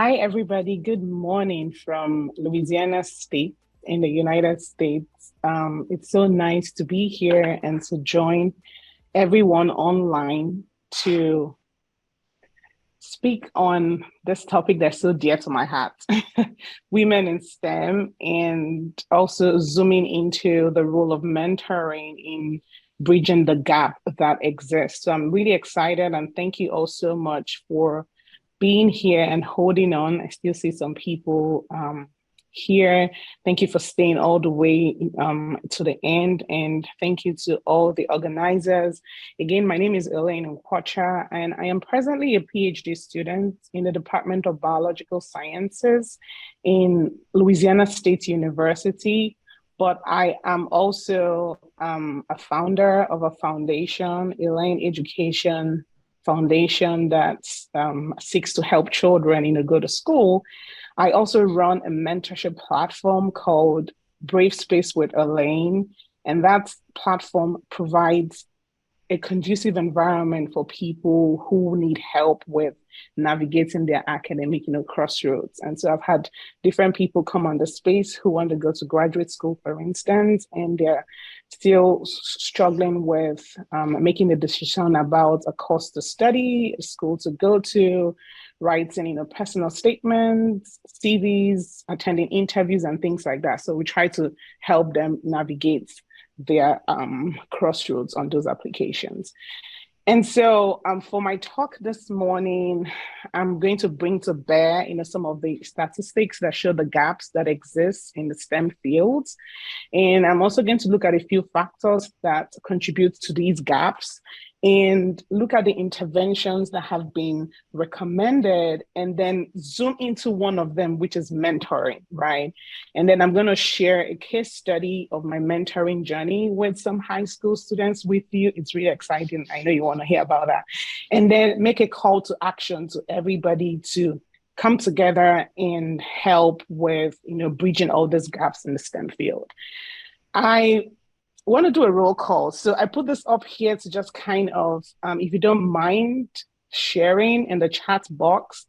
Hi, everybody. Good morning from Louisiana State in the United States. It's so nice to be here and to join everyone online to speak on this topic that's so dear to my heart, women in STEM, and also zooming into the role of mentoring in bridging the gap that exists. So I'm really excited and thank you all so much for being here and holding on. I still see some people here. Thank you for staying all the way to the end. And thank you to all the organizers. Again, my name is Elaina Nkwocha, and I am presently a PhD student in the Department of Biological Sciences in Louisiana State University. But I am also a founder of a foundation, Elaine Education Foundation, that seeks to help children, go to school. I also run a mentorship platform called Brave Space with Elaine, and that platform provides a conducive environment for people who need help with navigating their academic, crossroads. And so I've had different people come on the space who want to go to graduate school, for instance, and they're still struggling with making a decision about a course to study, a school to go to, writing, personal statements, CVs, attending interviews, and things like that. So we try to help them navigate their crossroads on those applications. And so for my talk this morning, I'm going to bring to bear, some of the statistics that show the gaps that exist in the STEM fields. And I'm also going to look at a few factors that contribute to these gaps and look at the interventions that have been recommended and then zoom into one of them, which is mentoring, right? And then I'm going to share a case study of my mentoring journey with some high school students with you. It's really exciting. I know you want to hear about that. And then make a call to action to everybody to come together and help with, bridging all these gaps in the STEM field. I want to do a roll call. So I put this up here to just kind of, if you don't mind sharing in the chat box,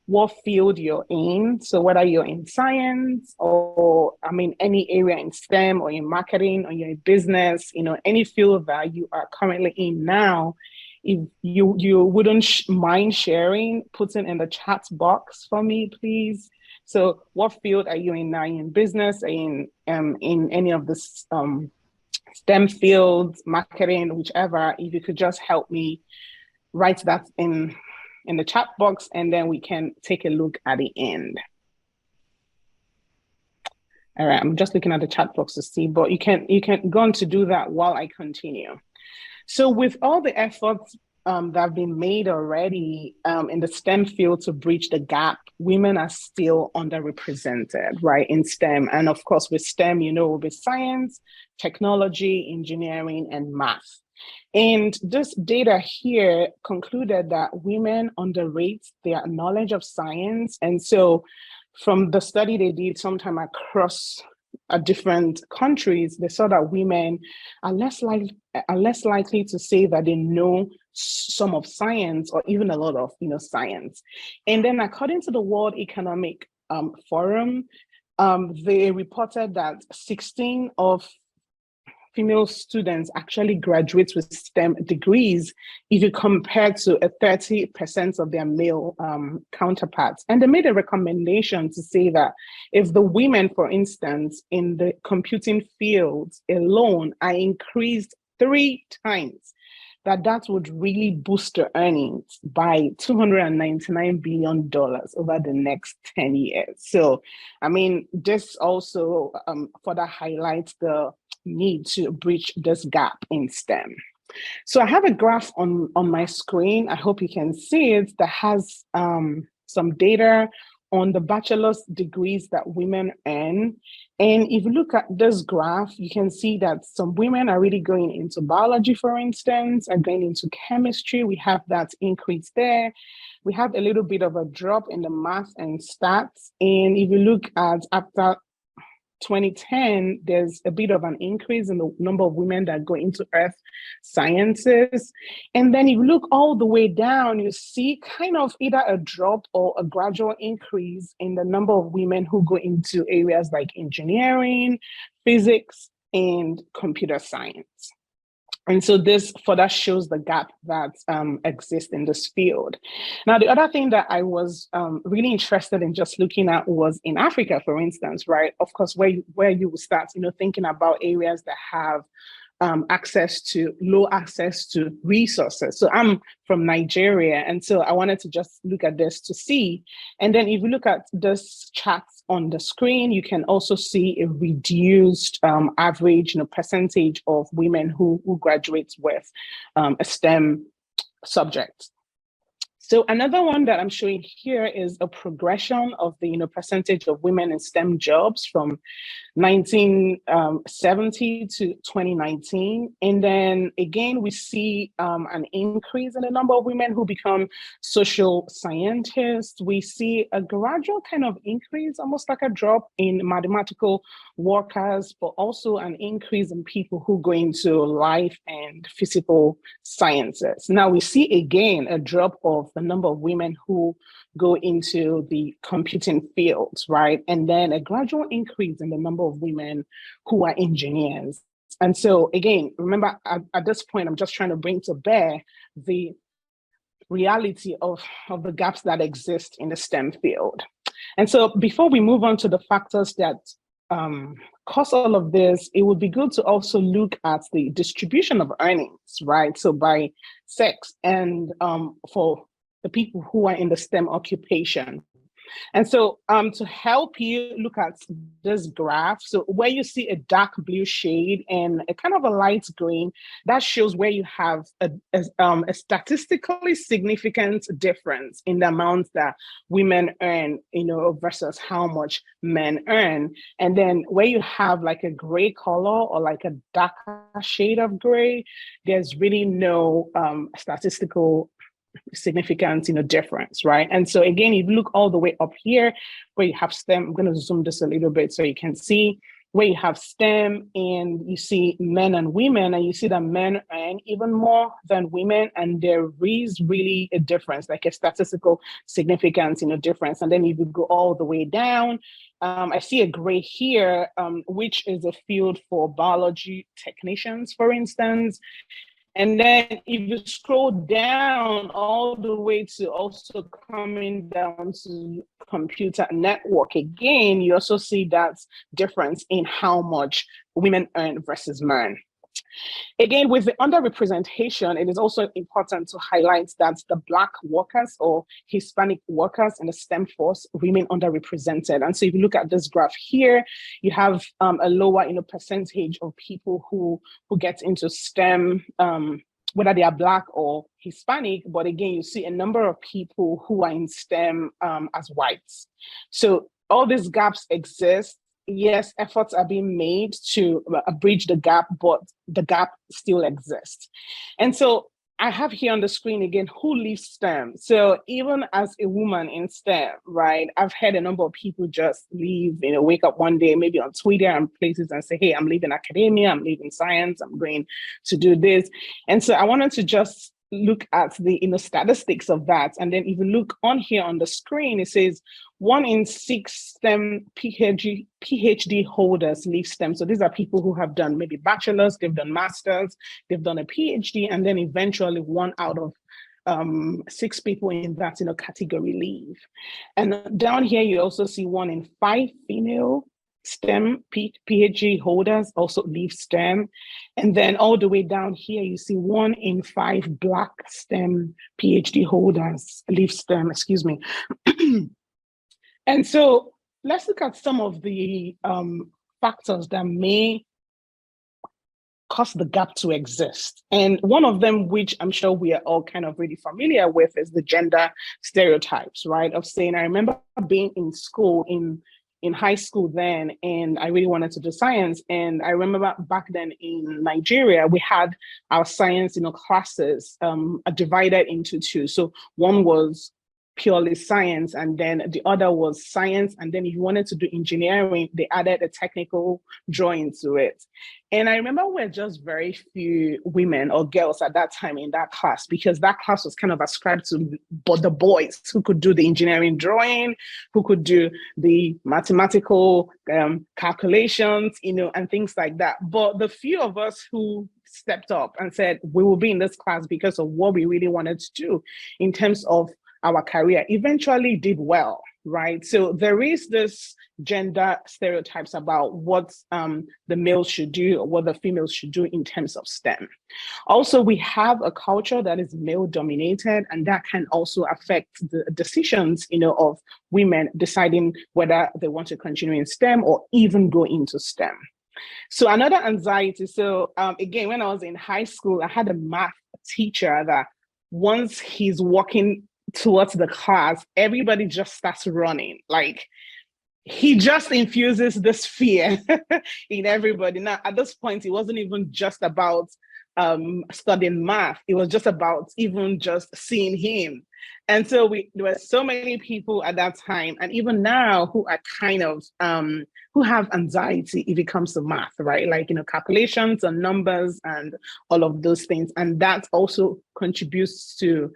what field you're in. So whether you're in science or, any area in STEM or in marketing or you're in business, any field that you are currently in now, if you wouldn't mind sharing, putting in the chat box for me, please. So what field are you in now? Are you in business? Are you in any of this STEM fields, marketing, whichever? If you could just help me write that in the chat box, and then we can take a look at the end. All right, I'm just looking at the chat box to see, but you can go on to do that while I continue. So with all the efforts that have been made already in the STEM field to bridge the gap, women are still underrepresented, right, in STEM. And of course, with STEM, with science, technology, engineering, and math. And this data here concluded that women underrate their knowledge of science. And so from the study they did sometime across different countries, they saw that women are less likely to say that they know some of science or even a lot of science. And then according to the World Economic Forum, they reported that 16 of female students actually graduate with STEM degrees if you compare to 30% of their male counterparts. And they made a recommendation to say that if the women, for instance, in the computing fields alone are increased 3 times, that would really boost their earnings by $299 billion over the next 10 years. So, this also further highlights the need to bridge this gap in STEM. So I have a graph on my screen. I hope you can see it, that has some data on the bachelor's degrees that women earn. And if you look at this graph, you can see that some women are really going into biology, for instance, are going into chemistry. We have that increase there. We have a little bit of a drop in the math and stats. And if you look at after 2010, there's a bit of an increase in the number of women that go into earth sciences. And then if you look all the way down, you see kind of either a drop or a gradual increase in the number of women who go into areas like engineering, physics, and computer science. And so this further shows the gap that exists in this field. Now, the other thing that I was really interested in just looking at was in Africa, for instance, right? Of course, where you will start, thinking about areas that have low access to resources. So I'm from Nigeria, and so I wanted to just look at this to see. And then if you look at this chart on the screen, you can also see a reduced average, percentage of women who graduate with a STEM subject. So another one that I'm showing here is a progression of the percentage of women in STEM jobs from 1970 to 2019. And then again, we see an increase in the number of women who become social scientists. We see a gradual kind of increase, almost like a drop in mathematical workers, but also an increase in people who go into life and physical sciences. Now we see again a drop of the number of women who go into the computing fields, right? And then a gradual increase in the number of women who are engineers. And so again, remember at this point, I'm just trying to bring to bear the reality of the gaps that exist in the STEM field. And so before we move on to the factors that cause all of this, it would be good to also look at the distribution of earnings, right? So by sex and for the people who are in the STEM occupation. And so to help you look at this graph, so where you see a dark blue shade and a kind of a light green, that shows where you have a statistically significant difference in the amount that women earn, versus how much men earn. And then where you have like a gray color or like a darker shade of gray, there's really no statistical significant difference, right? And so again, if you look all the way up here where you have STEM, I'm going to zoom this a little bit so you can see where you have STEM and you see men and women, and you see that men earn even more than women, and there is really a difference, like a statistical significance difference. And then if you go all the way down, I see a gray here, which is a field for biology technicians, for instance. And then if you scroll down all the way to also coming down to computer network, again, you also see that difference in how much women earn versus men. Again, with the underrepresentation, it is also important to highlight that the Black workers or Hispanic workers in the STEM force remain underrepresented. And so if you look at this graph here, you have a lower percentage of people who get into STEM, whether they are Black or Hispanic, but again, you see a number of people who are in STEM as whites. So all these gaps exist. Yes, efforts are being made to bridge the gap, but the gap still exists. And so I have here on the screen again, who leaves STEM? So even as a woman in STEM, right, I've had a number of people just leave, wake up one day, maybe on Twitter and places and say, hey, I'm leaving academia, I'm leaving science, I'm going to do this. And so I wanted to just look at the statistics of that. And then if you look on here on the screen, it says 1 in 6 STEM PhD holders leave STEM. So these are people who have done maybe bachelor's, they've done master's, they've done a PhD, and then eventually 1 out of 6 people in that category leave. And down here, you also see 1 in 5 female STEM PhD holders also leave STEM. And then all the way down here, you see 1 in 5 Black STEM PhD holders leave STEM, excuse me. And so let's look at some of the factors that may cause the gap to exist. And one of them, which I'm sure we are all kind of really familiar with, is the gender stereotypes, right? Of saying, I remember being in school, in high school then, and I really wanted to do science. And I remember back then in Nigeria, we had our science, classes divided into 2. So one was purely science, and then the other was science. And then if you wanted to do engineering, they added a technical drawing to it. And I remember we're just very few women or girls at that time in that class, because that class was kind of ascribed to but the boys who could do the engineering drawing, who could do the mathematical calculations, and things like that. But the few of us who stepped up and said we will be in this class because of what we really wanted to do in terms of our career eventually did well, right? So there is this gender stereotypes about what the males should do or what the females should do in terms of STEM. Also, we have a culture that is male dominated, and that can also affect the decisions, of women deciding whether they want to continue in STEM or even go into STEM. So another anxiety. So again, when I was in high school, I had a math teacher that once he's walking towards the class, everybody just starts running. Like, he just infuses this fear in everybody. Now, at this point, it wasn't even just about studying math. It was just about even just seeing him. And so there were so many people at that time, and even now, who are kind of who have anxiety if it comes to math, right? Like, calculations and numbers and all of those things. And that also contributes to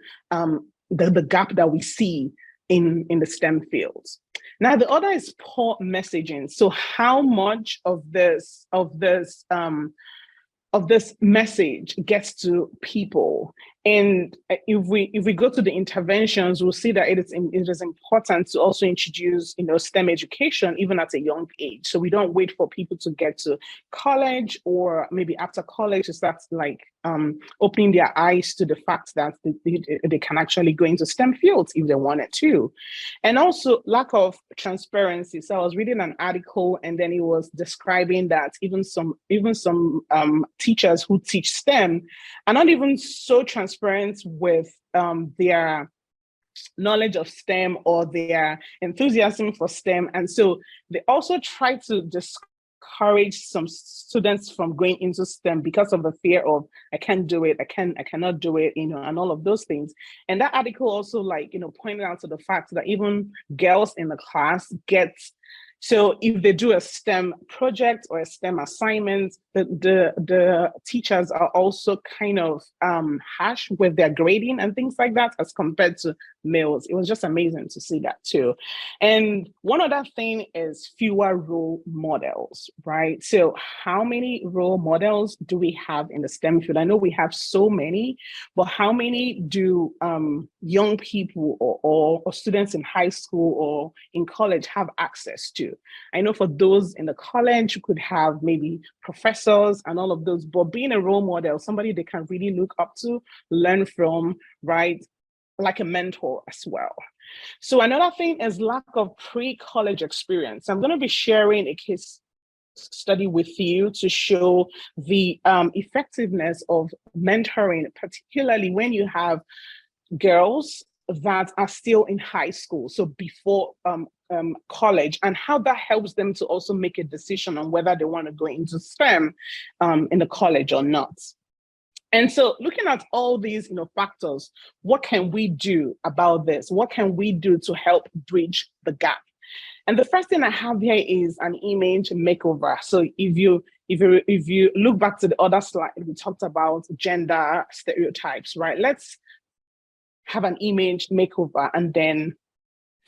the gap that we see in the STEM fields. Now, the other is poor messaging. So how much of this message gets to people? And if we go to the interventions, we'll see that it is important to also introduce, STEM education even at a young age. So we don't wait for people to get to college or maybe after college to start opening their eyes to the fact that they can actually go into STEM fields if they wanted to. And also lack of transparency. So I was reading an article, and then it was describing that even some teachers who teach STEM are not even so transparent with their knowledge of STEM or their enthusiasm for STEM. And so they also try to discourage some students from going into STEM because of the fear of, I can't do it, I cannot do it, and all of those things. And that article also pointed out to the fact that even girls in the class so if they do a STEM project or a STEM assignment, the teachers are also kind of harsh with their grading and things like that as compared to males. It was just amazing to see that too. And one other thing is fewer role models, right? So how many role models do we have in the STEM field? I know we have so many, but how many do young people or students in high school or in college have access to? I know for those in the college, you could have maybe professors and all of those, but being a role model, somebody they can really look up to, learn from, right? Like a mentor as well. So another thing is lack of pre-college experience. I'm going to be sharing a case study with you to show the effectiveness of mentoring, particularly when you have girls that are still in high school, so before college, and how that helps them to also make a decision on whether they want to go into STEM in the college or not. And so looking at all these factors, what can we do about this? What can we do to help bridge the gap? And the first thing I have here is an image makeover. So if you look back to the other slide, we talked about gender stereotypes, right? Let's have an image makeover and then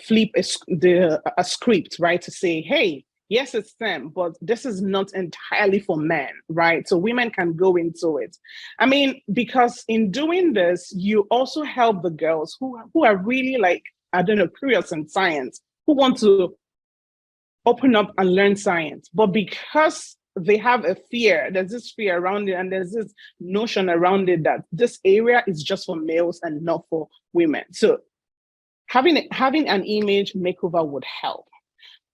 flip a script, right? To say, hey, yes, it's STEM, but this is not entirely for men, right? So women can go into it. I mean, because in doing this, you also help the girls who are really curious in science, who want to open up and learn science. But because they have a fear, there's this fear around it, and there's this notion around it that this area is just for males and not for women. So having an image makeover would help.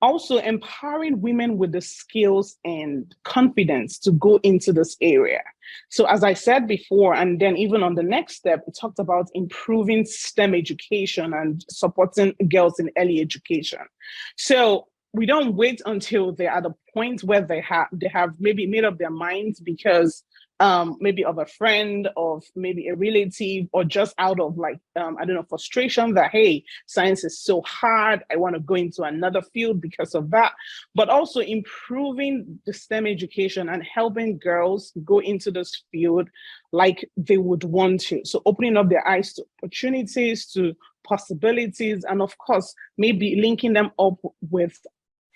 Also, empowering women with the skills and confidence to go into this area. So as I said before, and then even on the next step, we talked about improving STEM education and supporting girls in early education. So we don't wait until they're at a point where they have maybe made up their minds, because maybe of a friend, of maybe a relative, or just out of like, I don't know, frustration that, hey, science is so hard, I want to go into another field because of that. But also improving the STEM education and helping girls go into this field like they would want to. So opening up their eyes to opportunities, to possibilities, and of course, maybe linking them up with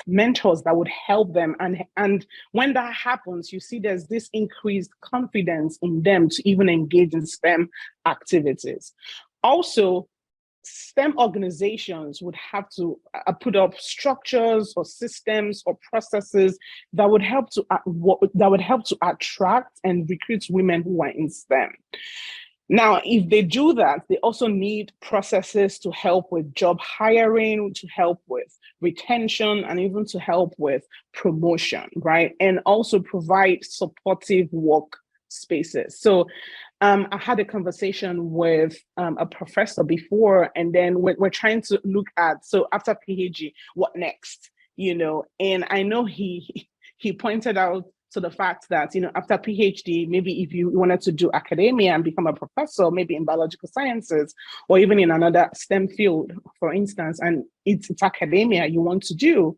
mentors that would help them. And when that happens, you see there's this increased confidence in them to even engage in STEM activities. Also, STEM organizations would have to put up structures or systems or processes that would help to attract and recruit women who are in STEM. Now, if they do that, they also need processes to help with job hiring, to help with retention, and even to help with promotion, right? And also provide supportive work spaces. So I had a conversation with a professor before, and then we're trying to look at, so after PhD, what next? And I know he pointed out to the fact that, after PhD, maybe if you wanted to do academia and become a professor, maybe in biological sciences, or even in another STEM field, for instance, and it's academia you want to do,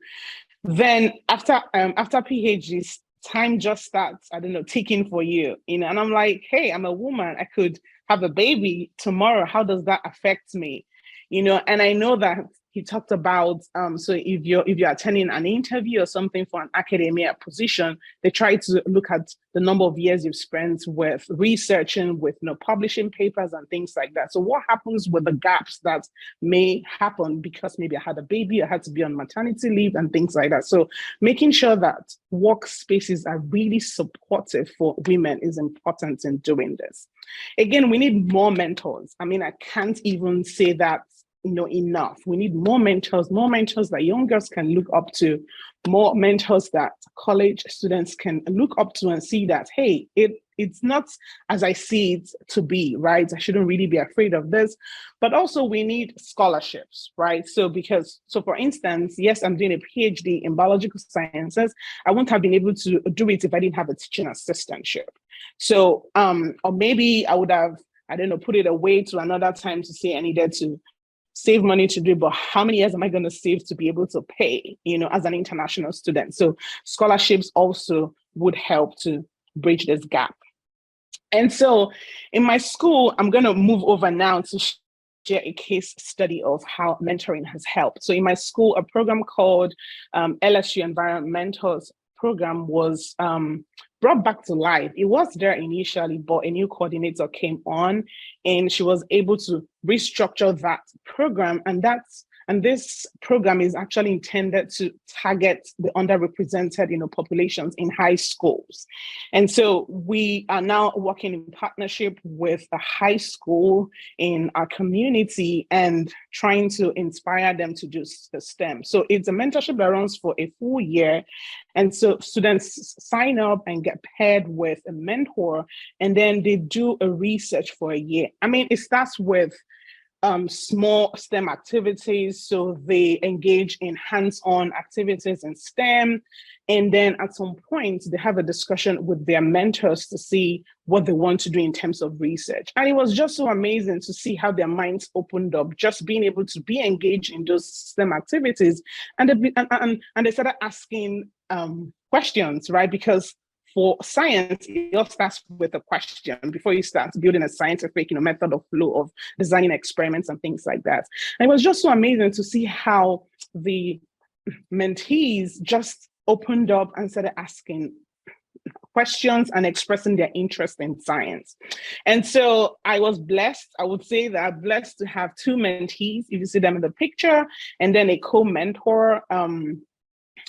then after PhD, time just starts, I don't know, ticking for you, and I'm like, hey, I'm a woman, I could have a baby tomorrow. How does that affect me? And I know that he talked about, so if you're attending an interview or something for an academia position, they try to look at the number of years you've spent with researching, with publishing papers and things like that. So what happens with the gaps that may happen because maybe I had a baby, I had to be on maternity leave and things like that. So making sure that workspaces are really supportive for women is important in doing this. Again, we need more mentors. I mean, I can't even say that enough. We need more mentors that young girls can look up to, more mentors that college students can look up to and see that, hey, it's not as I see it to be, right? I shouldn't really be afraid of this. But also we need scholarships, right? So for instance, yes, I'm doing a PhD in biological sciences. I wouldn't have been able to do it if I didn't have a teaching assistantship. So, or maybe I would have, I don't know, put it away to another time to say I needed to save money to do it, but how many years am I going to save to be able to pay, as an international student? So scholarships also would help to bridge this gap. And so in my school, I'm going to move over now to share a case study of how mentoring has helped. So in my school, a program called LSU Environmentals program was brought back to life. It was there initially, but a new coordinator came on and she was able to restructure that program. And this program is actually intended to target the underrepresented, populations in high schools. And so we are now working in partnership with a high school in our community and trying to inspire them to do the STEM. So it's a mentorship that runs for a full year. And so students sign up and get paired with a mentor, and then they do a research for a year. I mean, it starts with small STEM activities. So they engage in hands-on activities in STEM. And then at some point, they have a discussion with their mentors to see what they want to do in terms of research. And it was just so amazing to see how their minds opened up, just being able to be engaged in those STEM activities. And they started asking questions, right? Because for science, it all starts with a question before you start building a scientific, method of flow of designing experiments and things like that. And it was just so amazing to see how the mentees just opened up and started asking questions and expressing their interest in science. And so I was blessed. I would say that I'm blessed to have two mentees, if you see them in the picture, and then a co-mentor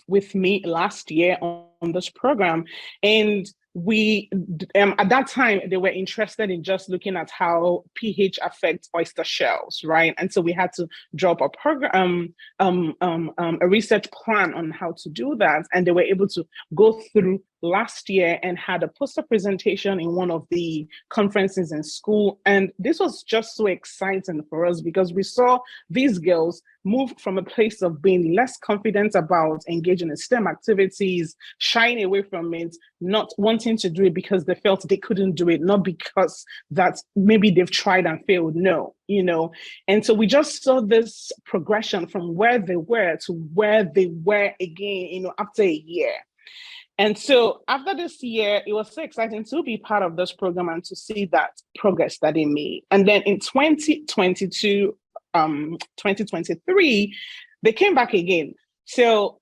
with me last year on this program. And we, at that time, they were interested in just looking at how pH affects oyster shells, right? And so we had to drop a program, a research plan on how to do that. And they were able to go through last year and had a poster presentation in one of the conferences in school. And this was just so exciting for us because we saw these girls move from a place of being less confident about engaging in STEM activities, shying away from it, not wanting to do it because they felt they couldn't do it, not because that maybe they've tried and failed. No, and so we just saw this progression from where they were to where they were again, after a year. And so after this year, it was so exciting to be part of this program and to see that progress that they made. And then in 2022, 2023, they came back again. So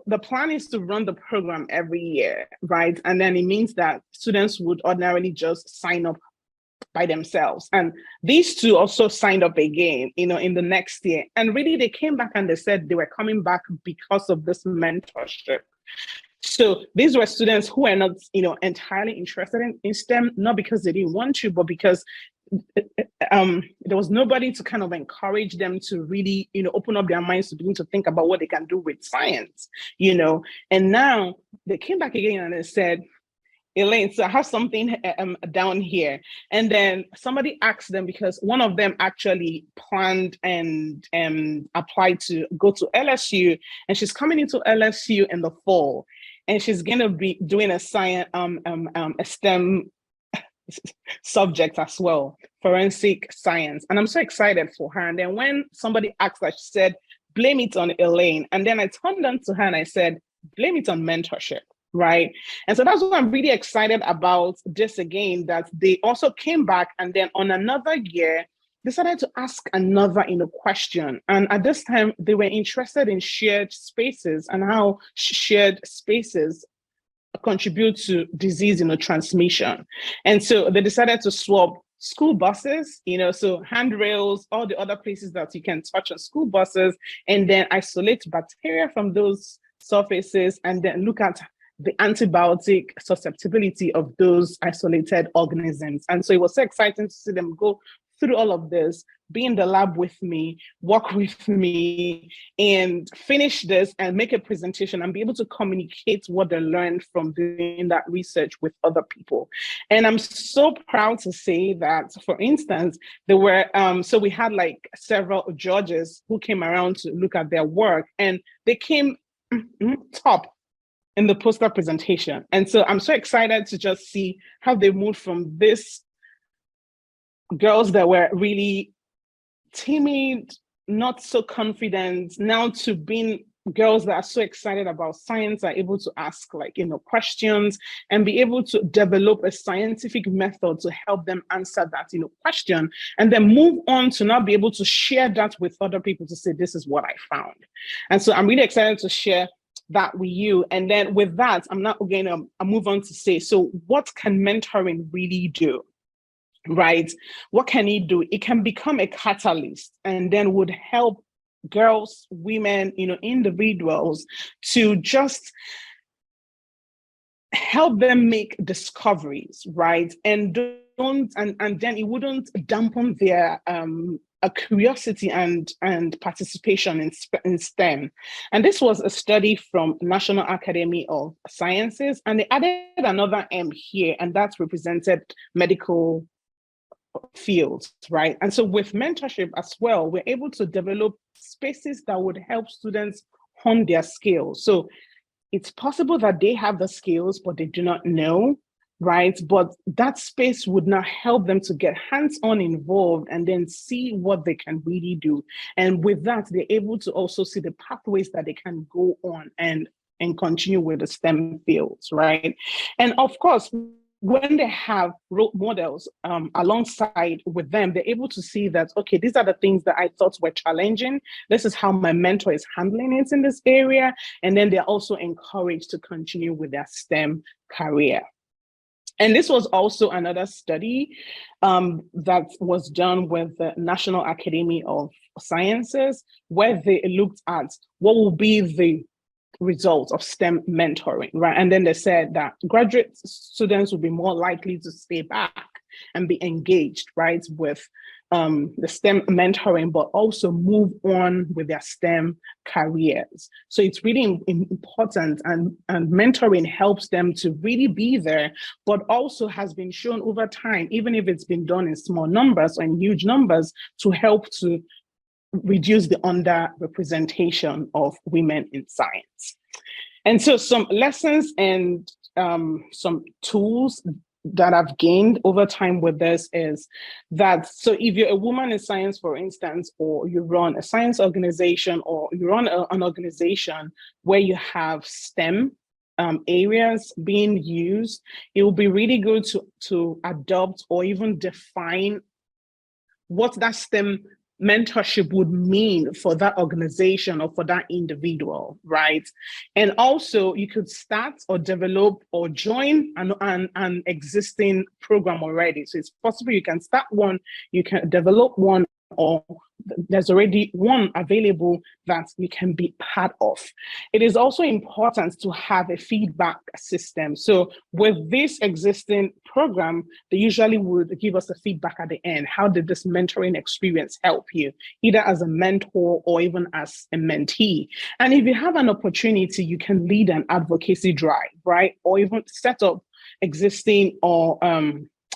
the plan is to run the program every year, right? And then it means that students would ordinarily just sign up by themselves. And these two also signed up again, in the next year. And really, they came back and they said they were coming back because of this mentorship. So these were students who were not, entirely interested in STEM, not because they didn't want to, but because there was nobody to kind of encourage them to really, open up their minds to begin to think about what they can do with science, And now they came back again and they said, Elaine, so I have something down here. And then somebody asked them, because one of them actually planned and applied to go to LSU, and she's coming into LSU in the fall, and she's going to be doing a science, a STEM subject as well, forensic science. And I'm so excited for her. And then when somebody asked her, she said, blame it on Elaine. And then I turned on to her and I said, blame it on mentorship. Right. And so that's what I'm really excited about this again, that they also came back and then on another year, decided to ask another question. And at this time, they were interested in shared spaces and how shared spaces contribute to disease transmission. And so they decided to swap school buses, so handrails, all the other places that you can touch on school buses, and then isolate bacteria from those surfaces and then look at the antibiotic susceptibility of those isolated organisms. And so it was so exciting to see them go through all of this, be in the lab with me, work with me, and finish this and make a presentation and be able to communicate what they learned from doing that research with other people. And I'm so proud to say that, for instance, there were, so we had like several judges who came around to look at their work, and they came top in the poster presentation. And so I'm so excited to just see how they moved from this girls that were really timid, not so confident, now to being girls that are so excited about science, are able to ask questions and be able to develop a scientific method to help them answer that question, and then move on to now be able to share that with other people to say, this is what I found. And so I'm really excited to share that with you. And then with that, I'm not going to move on to say, so what can mentoring really do? Right? What can it do? It can become a catalyst and then would help girls, women, individuals to just help them make discoveries, right? And then it wouldn't dampen their a curiosity and participation in STEM. And this was a study from National Academy of Sciences, and they added another M here, and that represented medical fields, right? And so with mentorship as well, we're able to develop spaces that would help students hone their skills. So it's possible that they have the skills, but they do not know, right? But that space would now help them to get hands-on involved and then see what they can really do. And with that, they're able to also see the pathways that they can go on and continue with the STEM fields, right? And of course, when they have role models alongside with them, they're able to see that, okay, these are the things that I thought were challenging. This is how my mentor is handling it in this area. And then they're also encouraged to continue with their STEM career. And this was also another study that was done with the National Academy of Sciences, where they looked at what will be the results of STEM mentoring, right? And then they said that graduate students will be more likely to stay back and be engaged, right, with the STEM mentoring, but also move on with their STEM careers. So it's really important, and mentoring helps them to really be there, but also has been shown over time, even if it's been done in small numbers or in huge numbers, to help to reduce the underrepresentation of women in science. And so some lessons and some tools that I've gained over time with this is that, so if you're a woman in science, for instance, or you run a science organization, or you run an organization where you have STEM areas being used, it will be really good to adopt or even define what that STEM mentorship would mean for that organization or for that individual, right? And also you could start or develop or join an existing program already. So it's possible you can start one, you can develop one, or there's already one available that you can be part of. It is also important to have a feedback system. So with this existing program, they usually would give us a feedback at the end. How did this mentoring experience help you, either as a mentor or even as a mentee? And if you have an opportunity, you can lead an advocacy drive, right? Or even set up existing or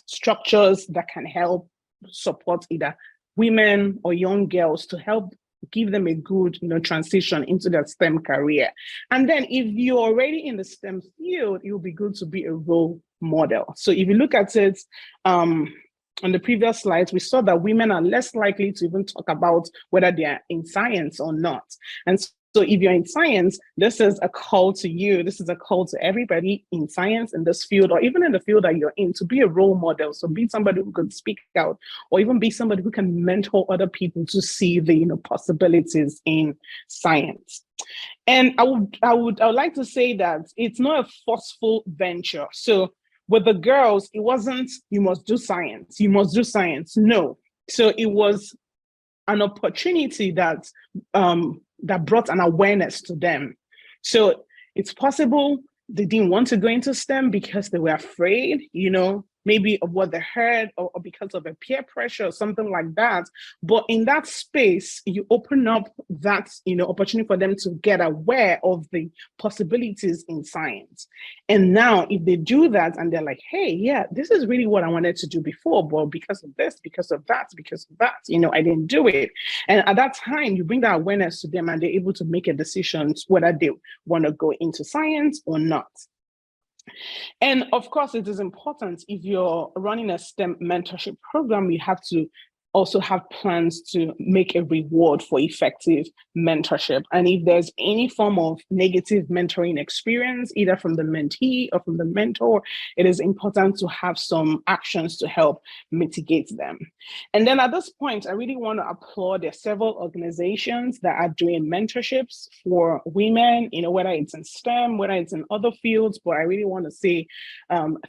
structures that can help support either women or young girls, to help give them a good transition into their STEM career. And then if you're already in the STEM field, it will be good to be a role model. So if you look at it, on the previous slides, we saw that women are less likely to even talk about whether they are in science or not. And so if you're in science, this is a call to you. This is a call to everybody in science, in this field, or even in the field that you're in, to be a role model. So be somebody who can speak out, or even be somebody who can mentor other people to see the possibilities in science. And I would like to say that it's not a forceful venture. So with the girls, it wasn't, you must do science, you must do science. No. So it was an opportunity that that brought an awareness to them. So it's possible they didn't want to go into STEM because they were afraid, maybe of what they heard, or because of a peer pressure or something like that. But in that space, you open up that opportunity for them to get aware of the possibilities in science. And now if they do that and they're like, hey, yeah, this is really what I wanted to do before, but because of this, because of that, I didn't do it. And at that time, you bring that awareness to them and they're able to make a decision whether they want to go into science or not. And of course, it is important, if you're running a STEM mentorship program, you have to also have plans to make a reward for effective mentorship. And if there's any form of negative mentoring experience, either from the mentee or from the mentor, it is important to have some actions to help mitigate them. And then at this point, I really want to applaud, there are several organizations that are doing mentorships for women, whether it's in STEM, whether it's in other fields, but I really want to say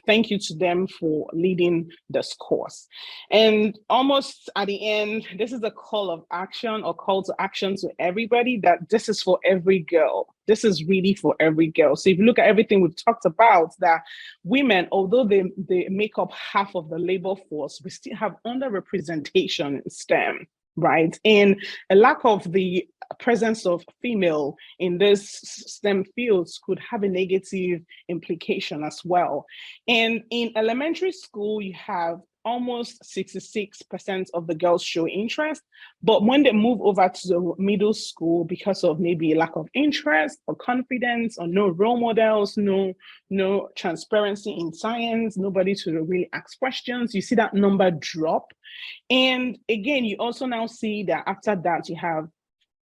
thank you to them for leading this course. And almost at the end, this is a call of action, or call to action to everybody, that this is for every girl. This is really for every girl. So if you look at everything we've talked about, that women, although they make up half of the labor force, we still have underrepresentation in STEM, right? And a lack of the presence of female in this STEM fields could have a negative implication as well. And in elementary school, you have almost 66% of the girls show interest, but when they move over to the middle school, because of maybe a lack of interest or confidence, or no role models, no transparency in science, nobody to really ask questions, you see that number drop. And again, you also now see that after that, you have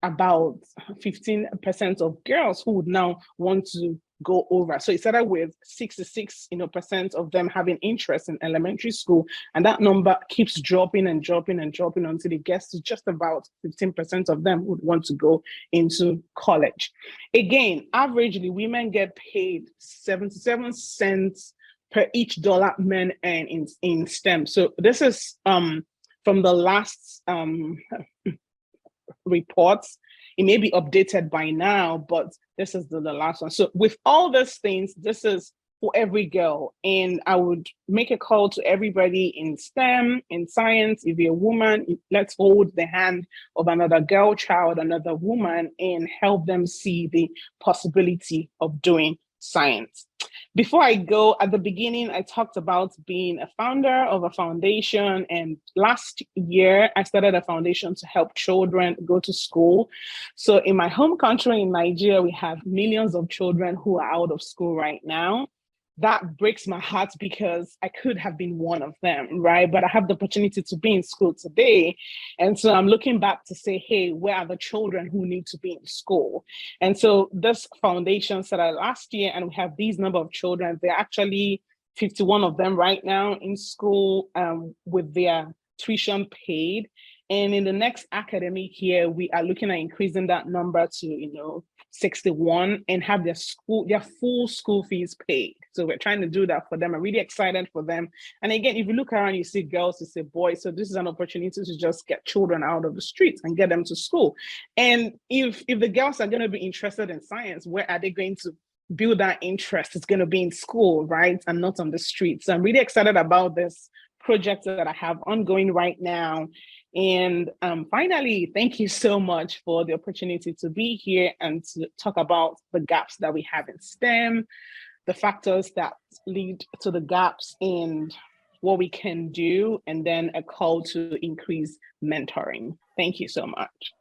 about 15% of girls who would now want to go over. So it started with 66% of them having interest in elementary school, and that number keeps dropping and dropping and dropping until it gets to just about 15% of them would want to go into college. Again, averagely, women get paid 77 cents per each dollar men earn in STEM. So this is from the last reports. It may be updated by now, but this is the last one. So with all these things, this is for every girl. And I would make a call to everybody in STEM, in science. If you're a woman, let's hold the hand of another girl child, another woman, and help them see the possibility of doing science. Before I go, at the beginning, I talked about being a founder of a foundation. And last year, I started a foundation to help children go to school. So in my home country, in Nigeria, we have millions of children who are out of school right now. That breaks my heart because I could have been one of them, right? But I have the opportunity to be in school today. And so I'm looking back to say, hey, where are the children who need to be in school? And so this foundation started last year, and we have these number of children. They're actually 51 of them right now in school with their tuition paid. And in the next academic year, we are looking at increasing that number to, 61 and have their full school fees paid. So we're trying to do that for them. I'm really excited for them. And again, if you look around, you see girls, you see boys. So this is an opportunity to just get children out of the streets and get them to school. And if the girls are going to be interested in science, where are they going to build that interest? It's going to be in school, right? And not on the streets. So I'm really excited about this project that I have ongoing right now. And finally, thank you so much for the opportunity to be here and to talk about the gaps that we have in STEM, the factors that lead to the gaps, and what we can do, and then a call to increase mentoring. Thank you so much.